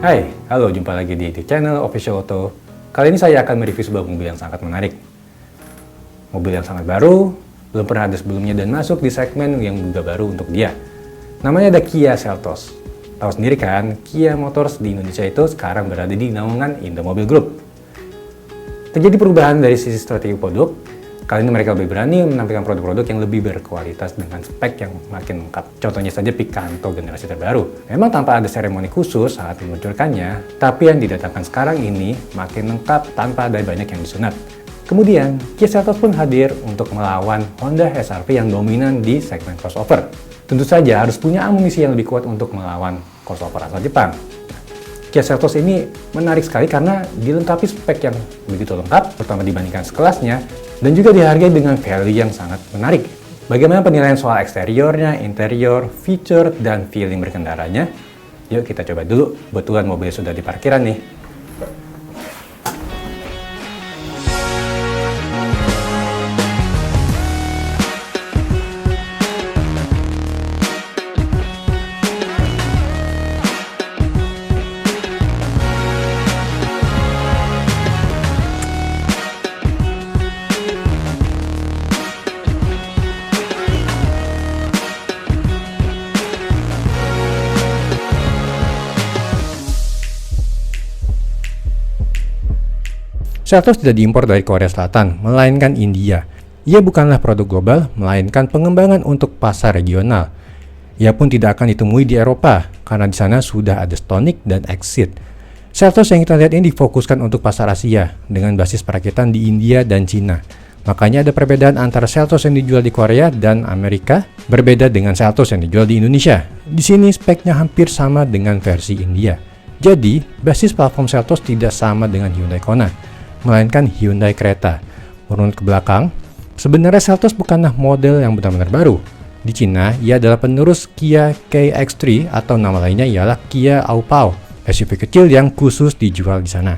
Hai, halo, jumpa lagi di YouTube channel Official Auto. Kali ini saya akan mereview sebuah mobil yang sangat menarik. Mobil yang sangat baru, belum pernah ada sebelumnya dan masuk di segmen yang juga baru untuk dia. Namanya ada Kia Seltos. Tahu sendiri kan, Kia Motors di Indonesia itu sekarang berada di naungan Indomobil Group. Terjadi perubahan dari sisi strategi produk. Kali ini mereka lebih berani menampilkan produk-produk yang lebih berkualitas dengan spek yang makin lengkap. Contohnya saja Picanto generasi terbaru. Memang tanpa ada seremoni khusus saat meluncurkannya, tapi yang didatangkan sekarang ini makin lengkap tanpa ada banyak yang disunat. Kemudian, Kia Seltos pun hadir untuk melawan Honda HR-V yang dominan di segmen crossover. Tentu saja harus punya amunisi yang lebih kuat untuk melawan crossover asal Jepang. Kia Seltos ini menarik sekali karena dilengkapi spek yang begitu lengkap, terutama dibandingkan sekelasnya, dan juga dihargai dengan value yang sangat menarik. Bagaimana penilaian soal eksteriornya, interior, feature, dan feeling berkendaranya? Yuk kita coba dulu, kebetulan mobilnya sudah di parkiran nih. Seltos tidak diimpor dari Korea Selatan, melainkan India. Ia bukanlah produk global, melainkan pengembangan untuk pasar regional. Ia pun tidak akan ditemui di Eropa, karena di sana sudah ada Stonic dan Exit. Seltos yang kita lihat ini difokuskan untuk pasar Asia, dengan basis perakitan di India dan Cina. Makanya ada perbedaan antara Seltos yang dijual di Korea dan Amerika, berbeda dengan Seltos yang dijual di Indonesia. Di sini speknya hampir sama dengan versi India. Jadi, basis platform Seltos tidak sama dengan Hyundai Kona, melainkan Hyundai Creta. Menurut ke belakang, sebenarnya Seltos bukanlah model yang benar-benar baru. Di Cina, ia adalah penerus Kia KX3 atau nama lainnya ialah Kia Aupao, SUV kecil yang khusus dijual di sana.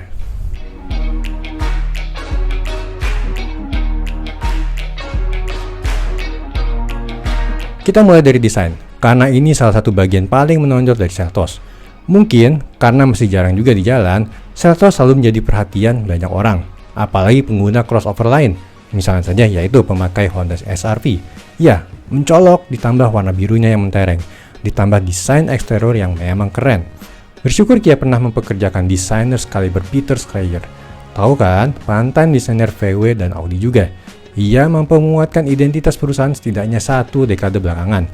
Kita mulai dari desain, karena ini salah satu bagian paling menonjol dari Seltos. Mungkin karena masih jarang juga di jalan, Seltos selalu menjadi perhatian banyak orang, apalagi pengguna crossover lain, misalnya saja yaitu pemakai Honda HR-V. Ya, mencolok ditambah warna birunya yang mentereng, ditambah desain eksterior yang memang keren. Bersyukur Kia pernah mempekerjakan desainer sekaliber Peter Schreier. Tahu kan, mantan desainer VW dan Audi juga. Ia mampu menguatkan identitas perusahaan setidaknya 1 dekade belakangan.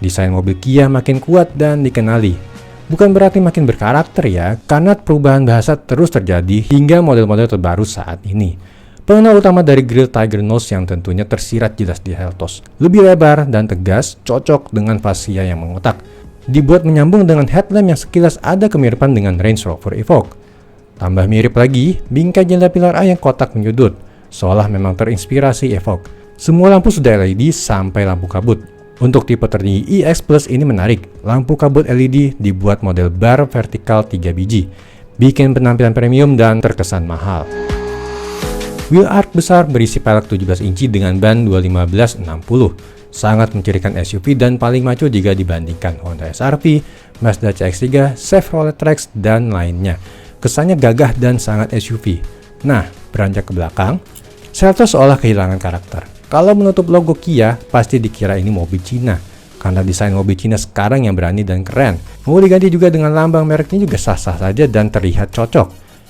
Desain mobil Kia makin kuat dan dikenali. Bukan berarti makin berkarakter ya, karena perubahan bahasa terus terjadi hingga model-model terbaru saat ini. Pengenal utama dari grill Tiger Nose yang tentunya tersirat jelas di Seltos. Lebih lebar dan tegas, cocok dengan fascia yang mengotak. Dibuat menyambung dengan headlamp yang sekilas ada kemiripan dengan Range Rover Evoque. Tambah mirip lagi, bingkai jendela pilar A yang kotak menyudut, seolah memang terinspirasi Evoque. Semua lampu sudah LED sampai lampu kabut. Untuk tipe tertinggi EX Plus ini menarik, lampu kabut LED dibuat model bar vertikal 3 biji, bikin penampilan premium dan terkesan mahal. Wheel arch besar berisi pelek 17 inci dengan ban 215/60, sangat mencirikan SUV dan paling maco jika dibandingkan Honda HR-V, Mazda CX-3, Chevrolet Trax, dan lainnya. Kesannya gagah dan sangat SUV. Nah, beranjak ke belakang, Seltos seolah kehilangan karakter. Kalau menutup logo Kia, pasti dikira ini mobil Cina. Karena desain mobil Cina sekarang yang berani dan keren. Mau diganti juga dengan lambang mereknya juga sah-sah saja dan terlihat cocok.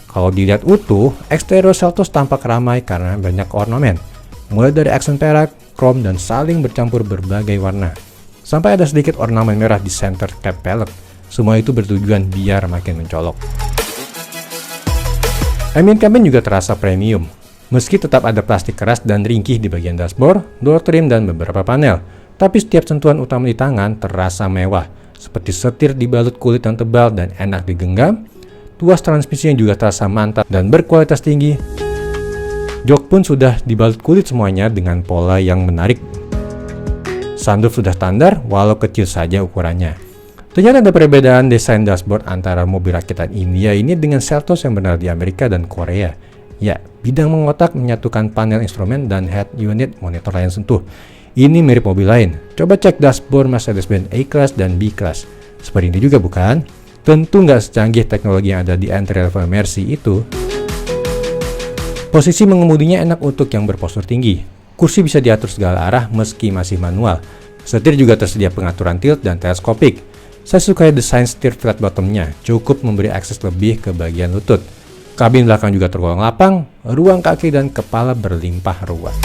Kalau dilihat utuh, eksterior Seltos tampak ramai karena banyak ornamen. Mulai dari aksen perak, chrome, dan saling bercampur berbagai warna. Sampai ada sedikit ornamen merah di center cap pelek. Semua itu bertujuan biar makin mencolok. Ambient cabin juga terasa premium. Meski tetap ada plastik keras dan ringkih di bagian dashboard, door trim, dan beberapa panel, tapi setiap sentuhan utama di tangan terasa mewah, seperti setir dibalut kulit yang tebal dan enak digenggam. Tuas transmisi yang juga terasa mantap dan berkualitas tinggi. Jok pun sudah dibalut kulit semuanya dengan pola yang menarik. Sunroof sudah standar, walau kecil saja ukurannya. Ternyata ada perbedaan desain dashboard antara mobil rakitan India ini dengan Seltos yang benar di Amerika dan Korea. Ya, bidang mengotak menyatukan panel instrumen dan head unit monitor layar sentuh. Ini mirip mobil lain. Coba cek dashboard Mercedes-Benz A-Class dan B-Class. Seperti ini juga bukan? tentu nggak secanggih teknologi yang ada di entry-level Mercy itu. Posisi mengemudinya enak untuk yang berpostur tinggi. Kursi bisa diatur segala arah meski masih manual. Setir juga tersedia pengaturan tilt dan teleskopik. Saya suka desain setir flat bottomnya, cukup memberi akses lebih ke bagian lutut. Kabin belakang juga tergolong lapang, ruang kaki dan kepala berlimpah ruang.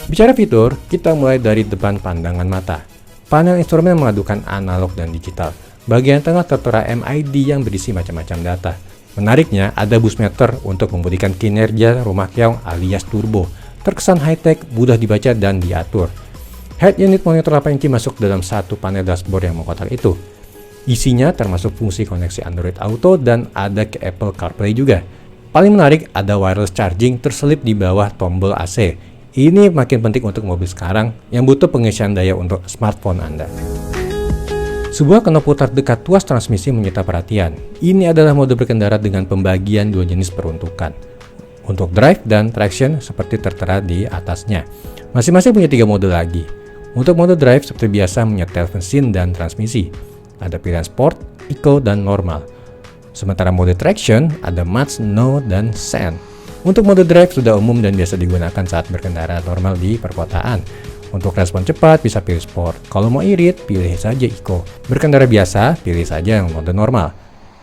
Bicara fitur, kita mulai dari depan pandangan mata. Panel instrumen memadukan analog dan digital. Bagian tengah tertera MID yang berisi macam-macam data. Menariknya, ada boost meter untuk membuktikan kinerja rumah keong alias turbo. Terkesan high-tech, mudah dibaca dan diatur. Head unit monitor 8 inci masuk dalam satu panel dashboard yang mengkotak itu. Isinya termasuk fungsi koneksi Android Auto dan ada ke Apple CarPlay juga. Paling menarik, ada wireless charging terselip di bawah tombol AC. Ini makin penting untuk mobil sekarang yang butuh pengisian daya untuk smartphone Anda. Sebuah knop putar dekat tuas transmisi menyita perhatian. Ini adalah mode berkendara dengan pembagian dua jenis peruntukan. Untuk drive dan traction seperti tertera di atasnya. Masing-masing punya 3 mode lagi. Untuk mode drive seperti biasa menyetel mesin dan transmisi. Ada pilihan Sport, Eco, dan Normal. Sementara mode traction ada Match, No, dan Sand. Untuk mode drive sudah umum dan biasa digunakan saat berkendara normal di perkotaan. Untuk respon cepat bisa pilih Sport. Kalau mau irit, pilih saja Eco. Berkendara biasa, pilih saja yang mode normal.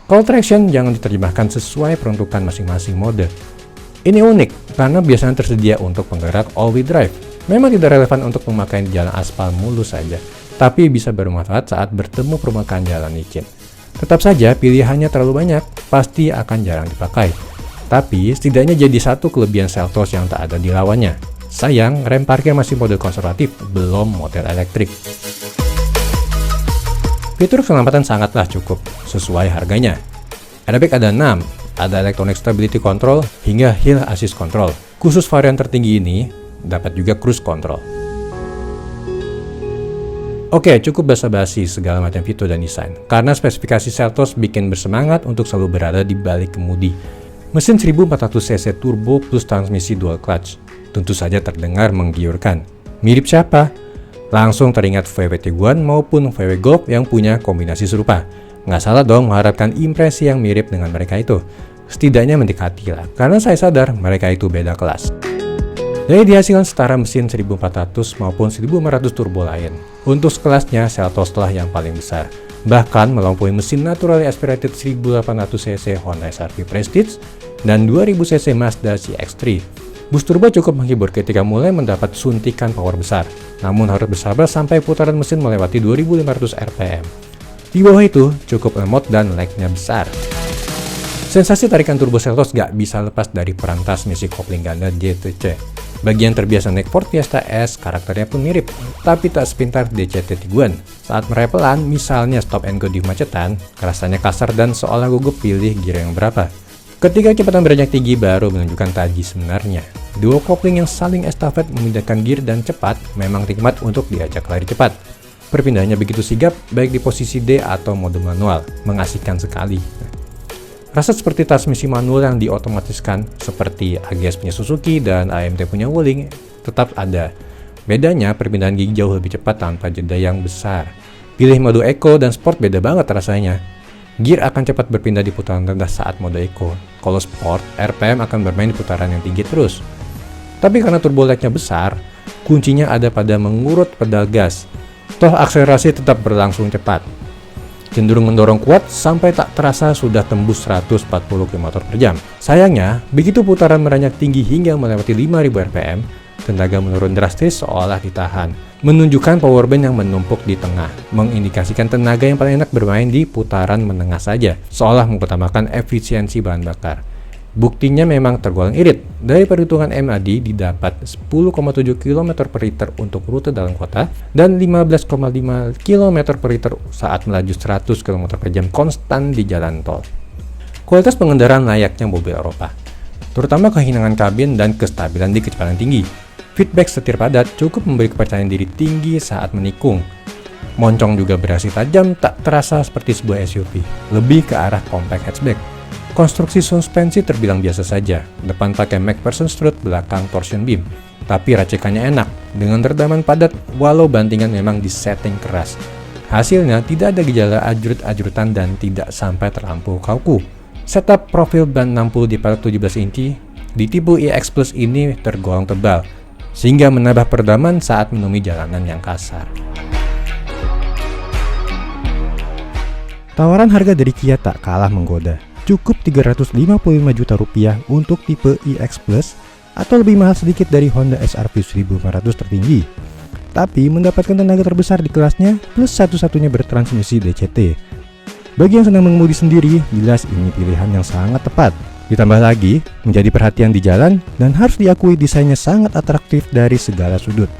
Kalau traction jangan diterjemahkan sesuai peruntukan masing-masing mode. Ini unik karena biasanya tersedia untuk penggerak all-wheel drive. Memang tidak relevan untuk memakai di jalan aspal mulus saja, tapi bisa bermanfaat saat bertemu permukaan jalan licin. Tetap saja pilihannya terlalu banyak, pasti akan jarang dipakai. Tapi setidaknya jadi satu kelebihan Seltos yang tak ada di lawannya. Sayang, rem parkir masih model konservatif, belum model elektrik. Fitur keselamatan sangatlah cukup, sesuai harganya. Airbag ada 6, ada Electronic Stability Control hingga Hill Assist Control. Khusus varian tertinggi ini, dapat juga Cruise Control. Oke, cukup basa-basi segala macam fitur dan desain, karena spesifikasi Seltos bikin bersemangat untuk selalu berada di balik kemudi. Mesin 1400cc turbo plus transmisi dual clutch. Tentu saja terdengar menggiurkan. Mirip siapa? Langsung teringat VW Tiguan maupun VW Golf yang punya kombinasi serupa. Nggak salah dong mengharapkan impresi yang mirip dengan mereka itu. Setidaknya mendekati lah, karena saya sadar mereka itu beda kelas. Daya dihasilkan setara mesin 1400 maupun 1500 turbo lain. Untuk sekelasnya, Seltos lah yang paling besar. Bahkan melampaui mesin naturally aspirated 1800cc Honda SR-V Prestige dan 2000cc Mazda CX-3. Boost turbo cukup menghibur ketika mulai mendapat suntikan power besar, namun harus bersabar sampai putaran mesin melewati 2500 rpm. Di bawah itu, cukup lemot dan lag-nya besar. Sensasi tarikan turbo Seltos gak bisa lepas dari peran transmisi kopling ganda GTC. Bagi yang terbiasa naik Ford Fiesta S, karakternya pun mirip, tapi tak sepintar DCT Tiguan. Saat merem pelan, misalnya stop and go di kemacetan, rasanya kasar dan seolah gugup pilih gear yang berapa. Ketika kecepatan beranjak tinggi baru menunjukkan taji sebenarnya. Duo kopling yang saling estafet memindahkan gear dan cepat memang nikmat untuk diajak lari cepat. Perpindahannya begitu sigap, baik di posisi D atau mode manual, mengasihkan sekali. Rasa seperti transmisi manual yang diotomatiskan, seperti AGS punya Suzuki dan AMT punya Wuling, tetap ada. Bedanya, perpindahan gigi jauh lebih cepat tanpa jeda yang besar. Pilih mode Eco dan Sport beda banget rasanya. Gear akan cepat berpindah di putaran rendah saat mode Eco. Kalau Sport, RPM akan bermain di putaran yang tinggi terus. Tapi karena turbo lag-nya besar, kuncinya ada pada mengurut pedal gas. Toh akselerasi tetap berlangsung cepat. Cenderung mendorong kuat sampai tak terasa sudah tembus 140 km/jam. Sayangnya, begitu putaran meranjak tinggi hingga melewati 5000 rpm, tenaga menurun drastis seolah ditahan, menunjukkan power band yang menumpuk di tengah, mengindikasikan tenaga yang paling enak bermain di putaran menengah saja, seolah mengutamakan efisiensi bahan bakar. Buktinya memang tergolong irit. Dari perhitungan MAD didapat 10,7 km per liter untuk rute dalam kota dan 15,5 km per liter saat melaju 100 km per jam konstan di jalan tol. Kualitas pengendaraan layaknya mobil Eropa, terutama kehinangan kabin dan kestabilan di kecepatan tinggi. Feedback setir padat cukup memberi kepercayaan diri tinggi saat menikung. Moncong juga beraksi tajam, tak terasa seperti sebuah SUV, lebih ke arah compact hatchback. Konstruksi suspensi terbilang biasa saja, depan pakai MacPherson strut, belakang torsion beam. Tapi racikannya enak, dengan redaman padat walau bantingan memang disetting keras. Hasilnya tidak ada gejala ajrut-ajrutan dan tidak sampai terlampau kaku. Setup profil ban 60 di pelek 17 inci di tipe iX Plus ini tergolong tebal, sehingga menambah peredaman saat menemui jalanan yang kasar. Tawaran harga dari Kia tak kalah menggoda. Cukup 355 juta rupiah untuk tipe iX Plus atau lebih mahal sedikit dari Honda SR-V 1500 tertinggi. Tapi mendapatkan tenaga terbesar di kelasnya plus satu-satunya bertransmisi DCT. Bagi yang senang mengemudi sendiri, jelas ini pilihan yang sangat tepat. Ditambah lagi, menjadi perhatian di jalan dan harus diakui desainnya sangat atraktif dari segala sudut.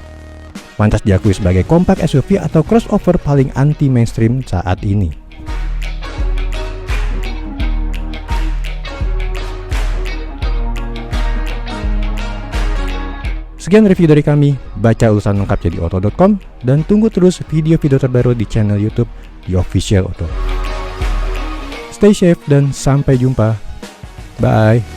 Pantas diakui sebagai compact SUV atau crossover paling anti-mainstream saat ini. Sekian review dari kami, baca ulasan lengkap jadi auto.com dan tunggu terus video-video terbaru di channel YouTube The Official Auto. Stay safe dan sampai jumpa. Bye.